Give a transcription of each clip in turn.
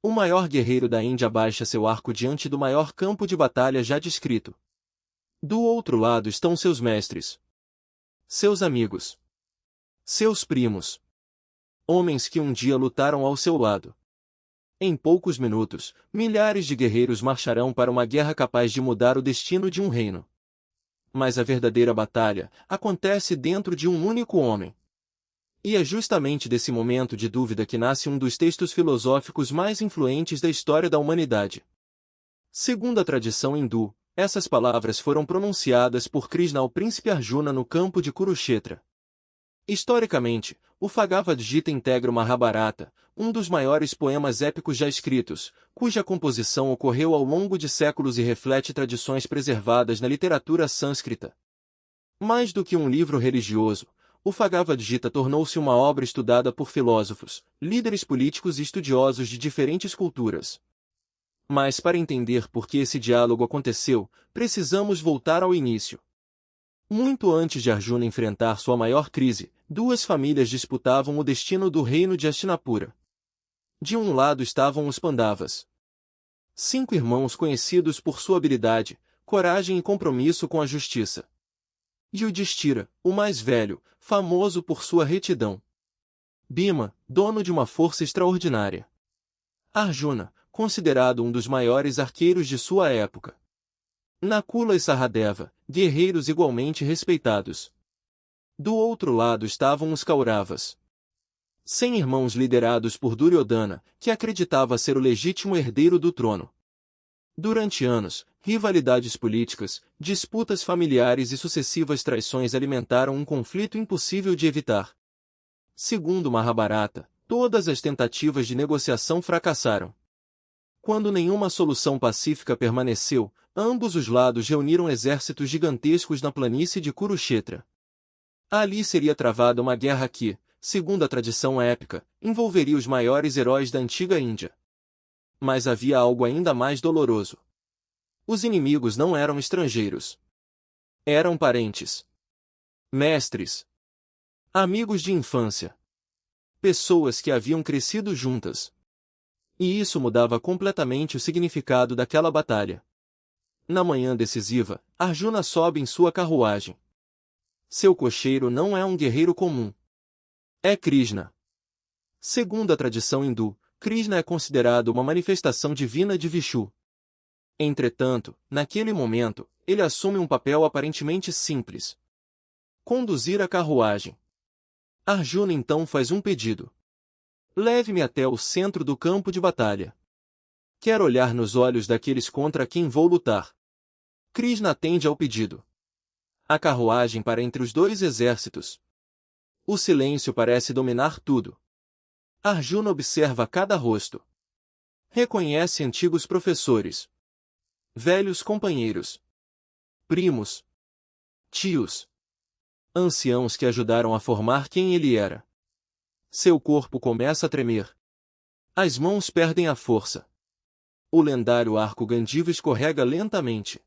O maior guerreiro da Índia baixa seu arco diante do maior campo de batalha já descrito. Do outro lado estão seus mestres, seus amigos, seus primos, homens que um dia lutaram ao seu lado. Em poucos minutos, milhares de guerreiros marcharão para uma guerra capaz de mudar o destino de um reino. Mas a verdadeira batalha acontece dentro de um único homem. E é justamente desse momento de dúvida que nasce um dos textos filosóficos mais influentes da história da humanidade. Segundo a tradição hindu, essas palavras foram pronunciadas por Krishna ao príncipe Arjuna no campo de Kurukshetra. Historicamente, o Bhagavad Gita integra o Mahabharata, um dos maiores poemas épicos já escritos, cuja composição ocorreu ao longo de séculos e reflete tradições preservadas na literatura sânscrita. Mais do que um livro religioso, o Bhagavad Gita tornou-se uma obra estudada por filósofos, líderes políticos e estudiosos de diferentes culturas. Mas para entender por que esse diálogo aconteceu, precisamos voltar ao início. Muito antes de Arjuna enfrentar sua maior crise, duas famílias disputavam o destino do reino de Hastinapura. De um lado estavam os Pandavas. 5 irmãos conhecidos por sua habilidade, coragem e compromisso com a justiça. E Yudhishthira, o mais velho, famoso por sua retidão. Bhima, dono de uma força extraordinária. Arjuna, considerado um dos maiores arqueiros de sua época. Nakula e Sahadeva, guerreiros igualmente respeitados. Do outro lado estavam os Kauravas. 100 irmãos liderados por Duryodhana, que acreditava ser o legítimo herdeiro do trono. Durante anos, rivalidades políticas, disputas familiares e sucessivas traições alimentaram um conflito impossível de evitar. Segundo Mahabharata, todas as tentativas de negociação fracassaram. Quando nenhuma solução pacífica permaneceu, ambos os lados reuniram exércitos gigantescos na planície de Kurukshetra. Ali seria travada uma guerra que, segundo a tradição épica, envolveria os maiores heróis da antiga Índia. Mas havia algo ainda mais doloroso. Os inimigos não eram estrangeiros. Eram parentes, mestres, amigos de infância, pessoas que haviam crescido juntas. E isso mudava completamente o significado daquela batalha. Na manhã decisiva, Arjuna sobe em sua carruagem. Seu cocheiro não é um guerreiro comum. É Krishna. Segundo a tradição hindu, Krishna é considerado uma manifestação divina de Vishnu. Entretanto, naquele momento, ele assume um papel aparentemente simples: conduzir a carruagem. Arjuna então faz um pedido. Leve-me até o centro do campo de batalha. Quero olhar nos olhos daqueles contra quem vou lutar. Krishna atende ao pedido. A carruagem para entre os dois exércitos. O silêncio parece dominar tudo. Arjuna observa cada rosto. Reconhece antigos professores, velhos companheiros, primos, tios, anciãos que ajudaram a formar quem ele era. Seu corpo começa a tremer. As mãos perdem a força. O lendário arco Gandiva escorrega lentamente.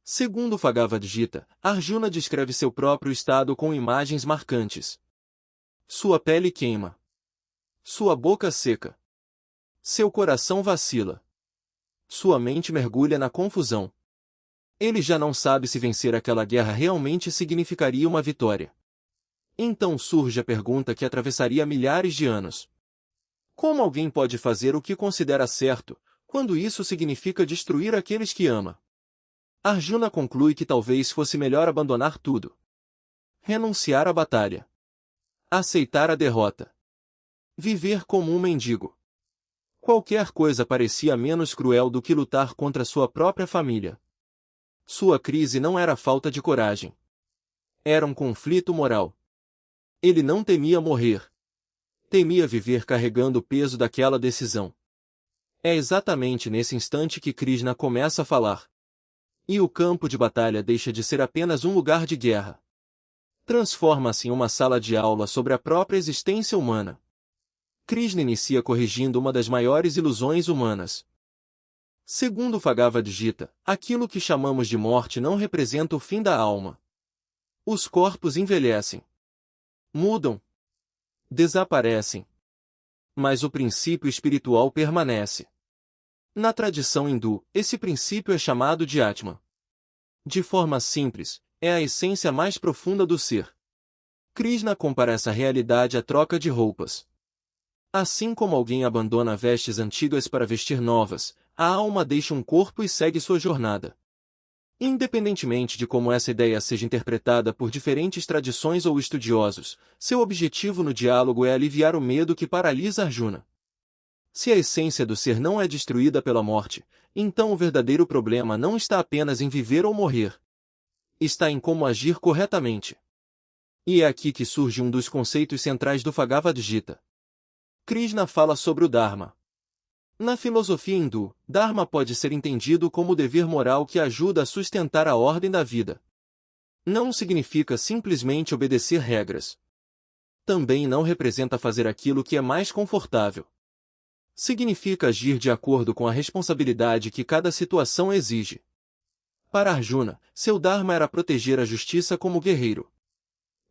Segundo o Bhagavad Gita, Arjuna descreve seu próprio estado com imagens marcantes. Sua pele queima. Sua boca seca. Seu coração vacila. Sua mente mergulha na confusão. Ele já não sabe se vencer aquela guerra realmente significaria uma vitória. Então surge a pergunta que atravessaria milhares de anos. Como alguém pode fazer o que considera certo, quando isso significa destruir aqueles que ama? Arjuna conclui que talvez fosse melhor abandonar tudo. Renunciar à batalha. Aceitar a derrota. Viver como um mendigo. Qualquer coisa parecia menos cruel do que lutar contra sua própria família. Sua crise não era falta de coragem. Era um conflito moral. Ele não temia morrer. Temia viver carregando o peso daquela decisão. É exatamente nesse instante que Krishna começa a falar. E o campo de batalha deixa de ser apenas um lugar de guerra. Transforma-se em uma sala de aula sobre a própria existência humana. Krishna inicia corrigindo uma das maiores ilusões humanas. Segundo o Bhagavad Gita, aquilo que chamamos de morte não representa o fim da alma. Os corpos envelhecem, mudam, desaparecem. Mas o princípio espiritual permanece. Na tradição hindu, esse princípio é chamado de Atman. De forma simples, é a essência mais profunda do ser. Krishna compara essa realidade à troca de roupas. Assim como alguém abandona vestes antigas para vestir novas, a alma deixa um corpo e segue sua jornada. Independentemente de como essa ideia seja interpretada por diferentes tradições ou estudiosos, seu objetivo no diálogo é aliviar o medo que paralisa Arjuna. Se a essência do ser não é destruída pela morte, então o verdadeiro problema não está apenas em viver ou morrer. Está em como agir corretamente. E é aqui que surge um dos conceitos centrais do Bhagavad Gita. Krishna fala sobre o Dharma. Na filosofia hindu, Dharma pode ser entendido como o dever moral que ajuda a sustentar a ordem da vida. Não significa simplesmente obedecer regras. Também não representa fazer aquilo que é mais confortável. Significa agir de acordo com a responsabilidade que cada situação exige. Para Arjuna, seu Dharma era proteger a justiça como guerreiro.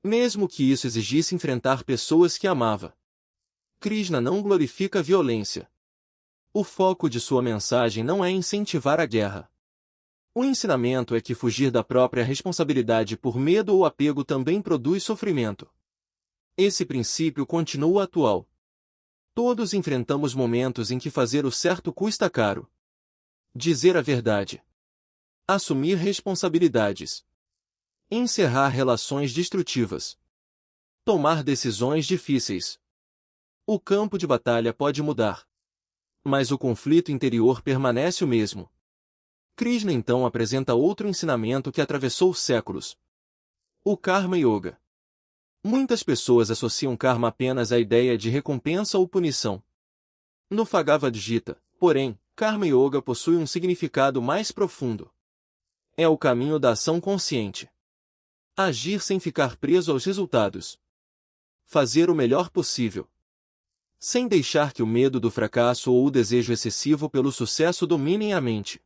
Mesmo que isso exigisse enfrentar pessoas que amava. Krishna não glorifica a violência. O foco de sua mensagem não é incentivar a guerra. O ensinamento é que fugir da própria responsabilidade por medo ou apego também produz sofrimento. Esse princípio continua atual. Todos enfrentamos momentos em que fazer o certo custa caro. Dizer a verdade. Assumir responsabilidades. Encerrar relações destrutivas. Tomar decisões difíceis. O campo de batalha pode mudar. Mas o conflito interior permanece o mesmo. Krishna então apresenta outro ensinamento que atravessou séculos. O Karma Yoga. Muitas pessoas associam karma apenas à ideia de recompensa ou punição. No Bhagavad Gita, porém, Karma Yoga possui um significado mais profundo. É o caminho da ação consciente. Agir sem ficar preso aos resultados. Fazer o melhor possível. Sem deixar que o medo do fracasso ou o desejo excessivo pelo sucesso dominem a mente.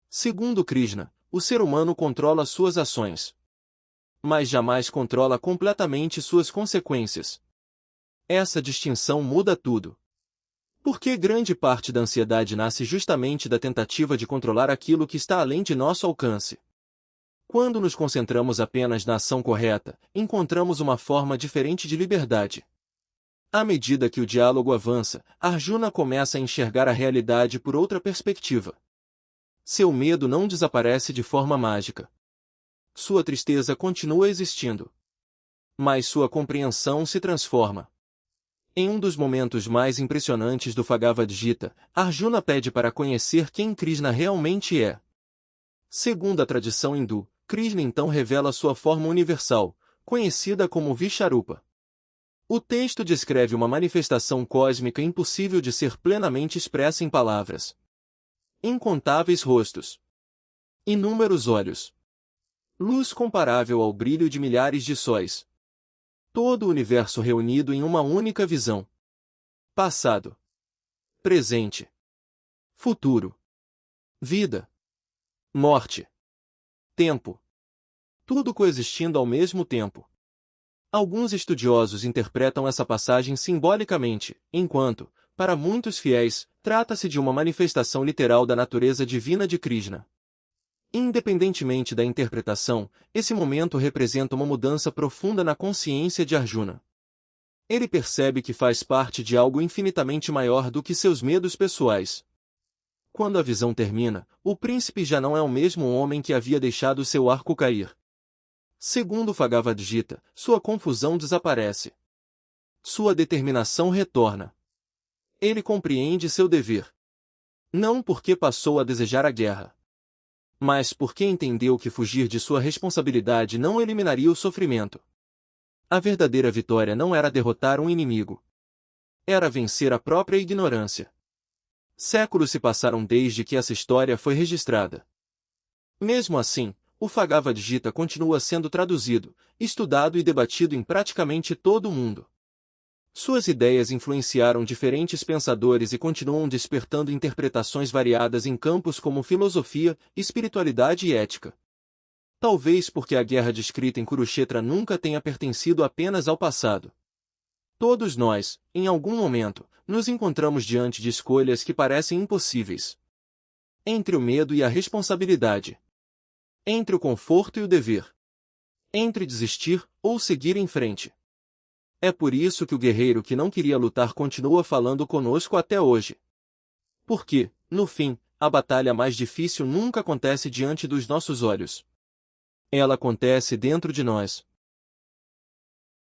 Segundo Krishna, o ser humano controla suas ações. Mas jamais controla completamente suas consequências. Essa distinção muda tudo. Porque grande parte da ansiedade nasce justamente da tentativa de controlar aquilo que está além de nosso alcance. Quando nos concentramos apenas na ação correta, encontramos uma forma diferente de liberdade. À medida que o diálogo avança, Arjuna começa a enxergar a realidade por outra perspectiva. Seu medo não desaparece de forma mágica. Sua tristeza continua existindo. Mas sua compreensão se transforma. Em um dos momentos mais impressionantes do Bhagavad Gita, Arjuna pede para conhecer quem Krishna realmente é. Segundo a tradição hindu, Krishna então revela sua forma universal, conhecida como Vishvarupa. O texto descreve uma manifestação cósmica impossível de ser plenamente expressa em palavras. Incontáveis rostos. Inúmeros olhos. Luz comparável ao brilho de milhares de sóis. Todo o universo reunido em uma única visão. Passado. Presente. Futuro. Vida. Morte. Tempo. Tudo coexistindo ao mesmo tempo. Alguns estudiosos interpretam essa passagem simbolicamente, enquanto, para muitos fiéis, trata-se de uma manifestação literal da natureza divina de Krishna. Independentemente da interpretação, esse momento representa uma mudança profunda na consciência de Arjuna. Ele percebe que faz parte de algo infinitamente maior do que seus medos pessoais. Quando a visão termina, o príncipe já não é o mesmo homem que havia deixado seu arco cair. Segundo Bhagavad Gita, sua confusão desaparece. Sua determinação retorna. Ele compreende seu dever. Não porque passou a desejar a guerra, mas porque entendeu que fugir de sua responsabilidade não eliminaria o sofrimento. A verdadeira vitória não era derrotar um inimigo. Era vencer a própria ignorância. Séculos se passaram desde que essa história foi registrada. Mesmo assim, o Bhagavad Gita continua sendo traduzido, estudado e debatido em praticamente todo o mundo. Suas ideias influenciaram diferentes pensadores e continuam despertando interpretações variadas em campos como filosofia, espiritualidade e ética. Talvez porque a guerra descrita em Kurukshetra nunca tenha pertencido apenas ao passado. Todos nós, em algum momento, nos encontramos diante de escolhas que parecem impossíveis. Entre o medo e a responsabilidade. Entre o conforto e o dever. Entre desistir ou seguir em frente. É por isso que o guerreiro que não queria lutar continua falando conosco até hoje. Porque, no fim, a batalha mais difícil nunca acontece diante dos nossos olhos. Ela acontece dentro de nós.